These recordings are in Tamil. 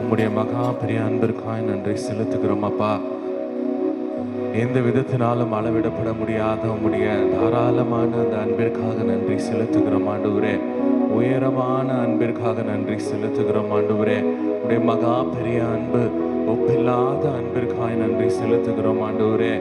உம்முடைய மகா பெரிய அன்பிற்காய் நன்றி செலுத்துகிறோம் அப்பா. எந்த விதத்தினாலும் அளவிடப்பட முடியாத உம்முடைய தாராளமான அந்த அன்பிற்காக நன்றி செலுத்துகிறோம் ஆண்டவரே. உயரமான அன்பிற்காக நன்றி செலுத்துகிறோம் ஆண்டவரே. உடைய மகா பெரிய அன்பு, ஒப்பில்லாத அன்பிற்காய் நன்றி செலுத்துகிறோம் ஆண்டவரே.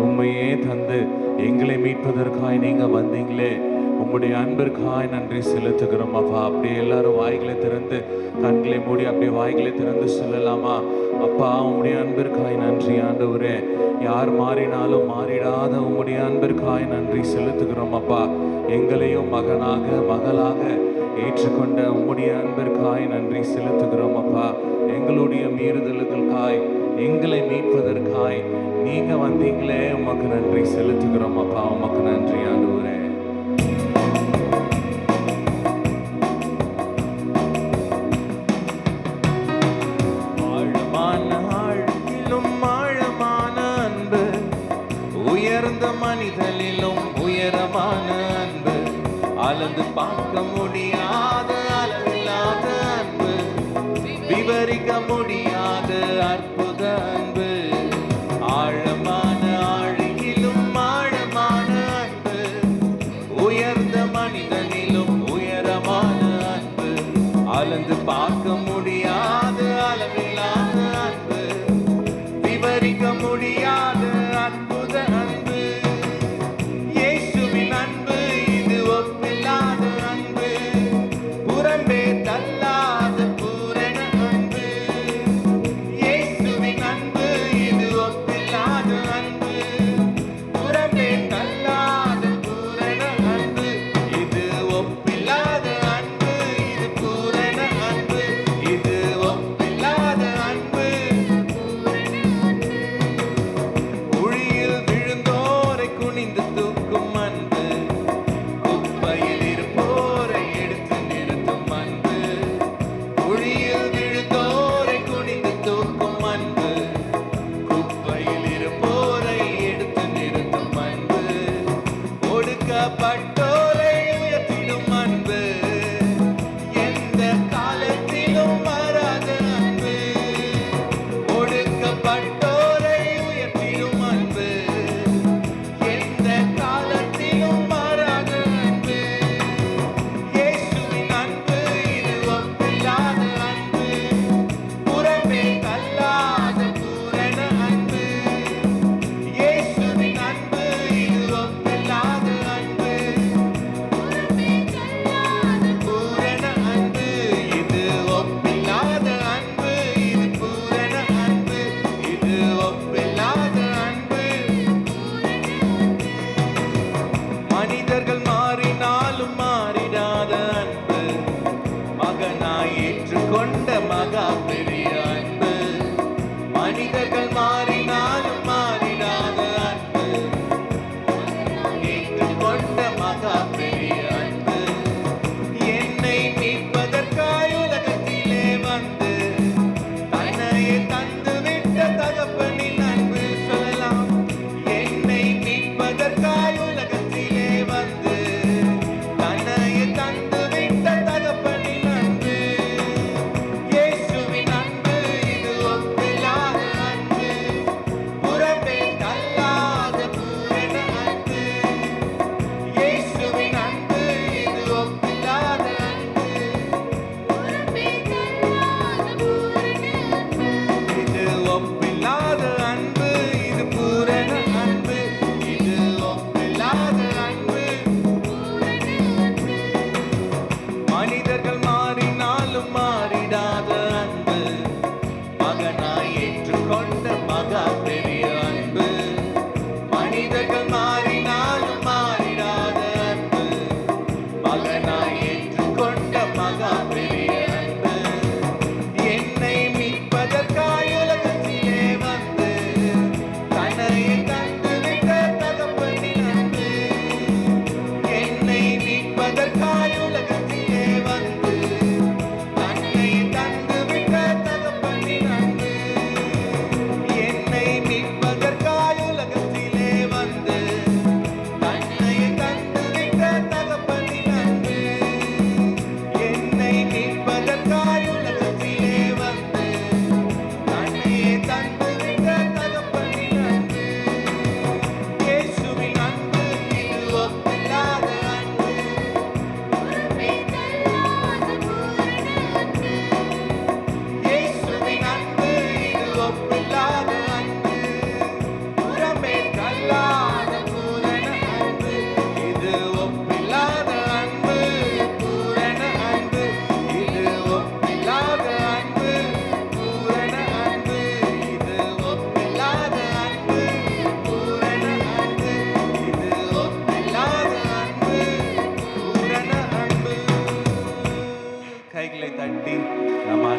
உண்மையே தந்து எங்களை மீட்பதற்காய் நீங்க வந்தீங்களே, உம்முடைய அன்பிற்காய் நன்றி செலுத்துகிறோம் அப்பா. அப்படியே எல்லாரும் வாய்களை திறந்து, கண்களை மூடி அப்படியே வாய்களை திறந்து சொல்லலாமா? அப்பா, உம்முடைய அன்பிற்காய் நன்றி ஆண்டவரே. யார் மாறினாலும் மாறிடாத உம்முடைய அன்பிற்காய் நன்றி செலுத்துகிறோம் அப்பா. எங்களையும் மகனாக மகளாக ஏற்றுக்கொண்ட உம்முடைய அன்பிற்காய் நன்றி செலுத்துகிறோம் அப்பா. எங்களுடைய மீறுதல்களுக்காய், எங்களை மீட்பதற்காய் நீங்க வந்தீங்களே, உமக்கு நன்றி செலுத்துகிறோம் அப்பா. உமக்கு நன்றி ஆண்டவரே. மனிதனிலும் உயரமான அன்பு, அளந்து பார்க்க முடியாத அளவில்லாத அன்பு, விவரிக்க முடியாத அற்புத அன்பு, ஆழமான ஆழியிலும் ஆழமான அன்பு, உயர்ந்த மனிதனிலும் உயரமான அன்பு, அளந்து பார்க்க முடியாத அளவில்லாத அன்பு, விவரிக்க முடியாத அற்புத அன்பு.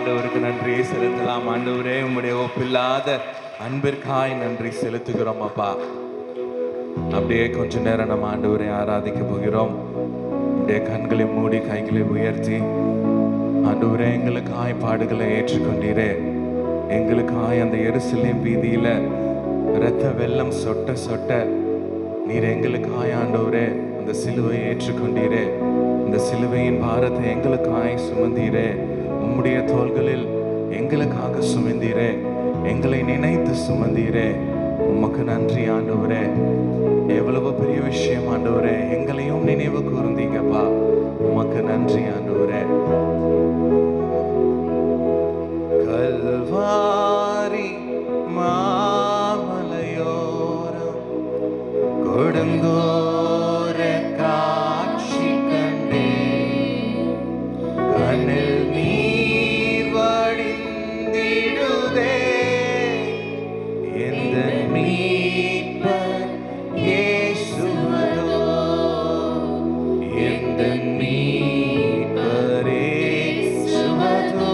ஆண்டவருக்கு நன்றியை செலுத்தலாம். ஆண்டவரே, உம்முடைய ஒப்பில்லாத அன்பிற்காய் நன்றி செலுத்துகிறோம் அப்பா. அப்படியே கொஞ்ச நேரம் நம்ம ஆண்டவரை ஆராதிக்க போகிறோம். அப்படியே கண்களை மூடி கைகளை உயர்த்தி, ஆண்டவரே, எங்களுக்காய் பாடுகளை ஏற்றுக்கொண்டீரே, எங்களுக்காய் அந்த எருசலேம் வீதியில இரத்த வெள்ளம் சொட்ட சொட்ட நீர் எங்களுக்காய் ஆண்டவரே அந்த சிலுவையை ஏற்றுக்கொண்டீரே, இந்த சிலுவையின் பாரத்தை எங்களுக்காய் சுமந்தீரே, உம்முடைய தோள்களில் எங்களுக்காக சுமந்தீரே, எங்களை நினைத்து சுமந்தீரே. உமக்கு நன்றி ஆண்டவரே. எவ்வளவு பெரிய விஷயம் ஆண்டவரே, எங்களையும் நினைவு கூர்ந்தீங்கப்பா. உமக்கு நன்றி ஆண்டவரே. கல்வாரி மாமலையோரம் கொடுங்கோர காட்சி கண்டே, கண்ணில் நீர் வடிந்திடுதே, எந்த மீட்பர் இயேசுவதோ, எந்த மீட்பர் இயேசுவதோ.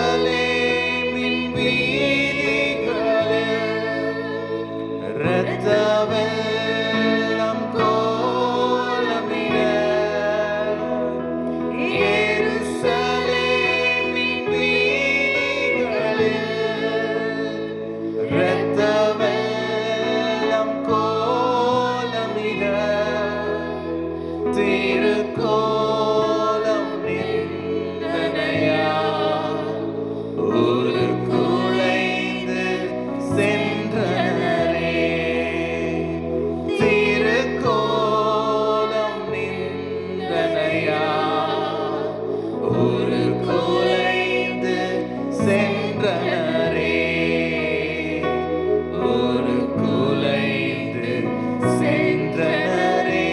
எருசலேமின் வீதிகளில் இரத்த வெள்ளம் கோலமிட, எருசலேமின் வீதிகளில் இரத்த வெள்ளம் கோலமிட, திருக்கோலம் நின்றனையா, ஒரு குலைந்து சென்றனரே, திருக்கோலம் நின்றனையா, ஒரு குலைந்து சென்றனரே, ஒரு குலைந்து சென்றனரே.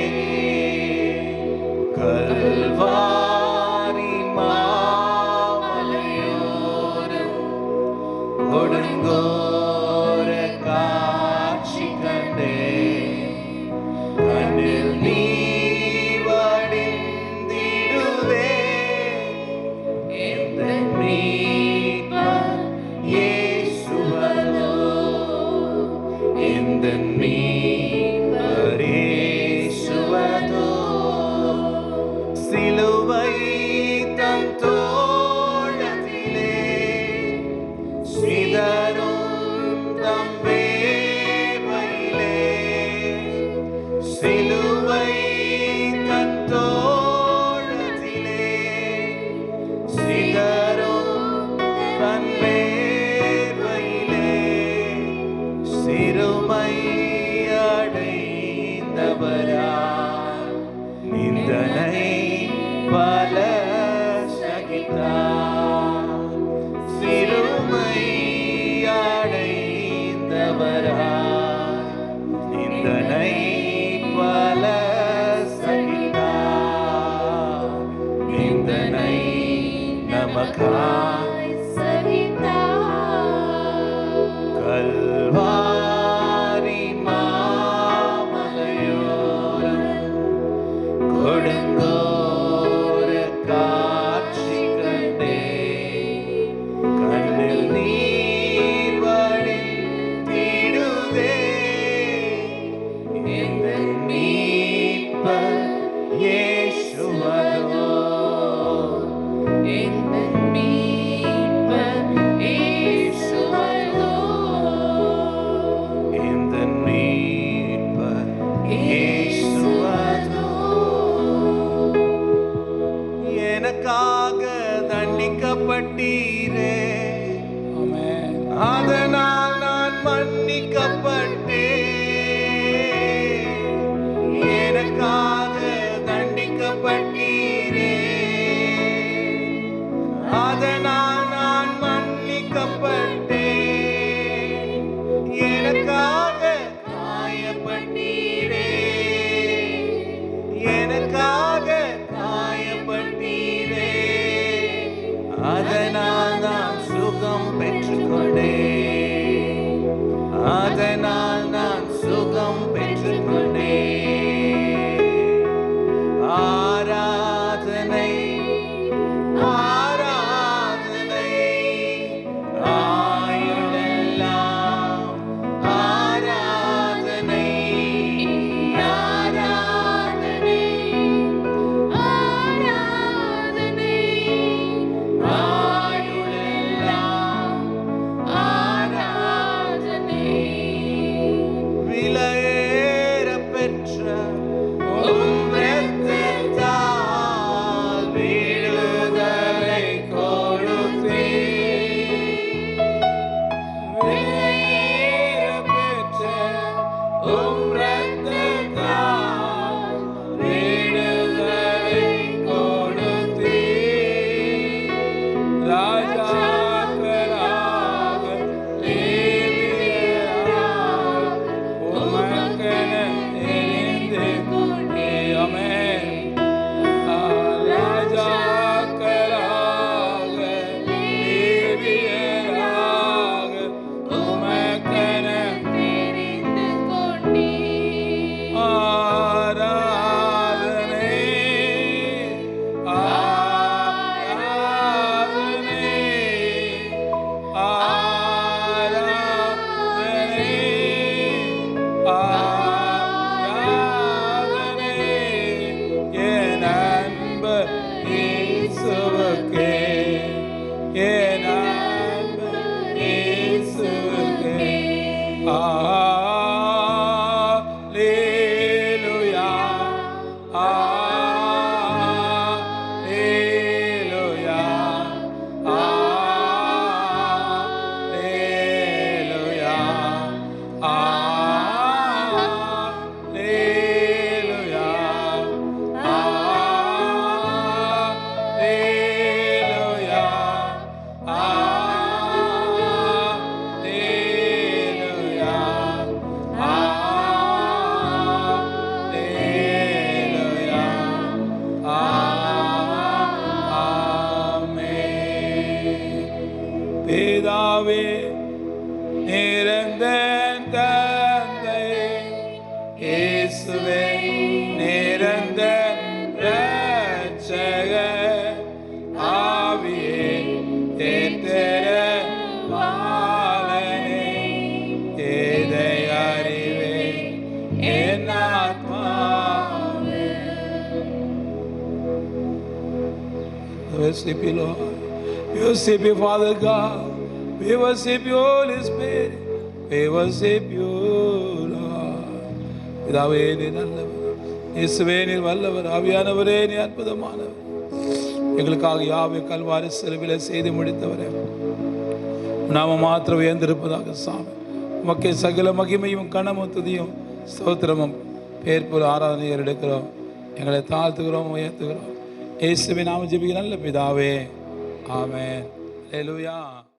பிதாவே நிரந்தன் தந்தை, இயேசுவே நிரந்தன் இரட்சகர், ஆவியே தேற்றர பாலனே, இதை அறிவேன் என் ஆத்மாவே. Worship you, Lord. We worship you, Father God. We worship you, Holy Spirit. We worship you, Lord. பிதாவே நீர் நல்லவர், இயேசுவே நீர் வல்லவர், ஆவியானவரே நீர் அற்புதமானவர். எங்களுக்காக யாவை கல்வாரி சிலுவையிலே செய்து முடித்தவரே, நாம மாத்திரம் உயர்ந்திருப்பதாக சாமி. உமக்கே சகல மகிமையும் கனமும் துதியும் ஸ்தோத்திரமும் பேர் போல ஆராதனை எடுக்கிறோம். எங்களை தாழ்த்துகிறோம், உயர்த்துகிறோம். இயேசுவின் நாம ஜெபிக்கிற நல்ல பிதாவே, ஆமென். அல்லேலூயா.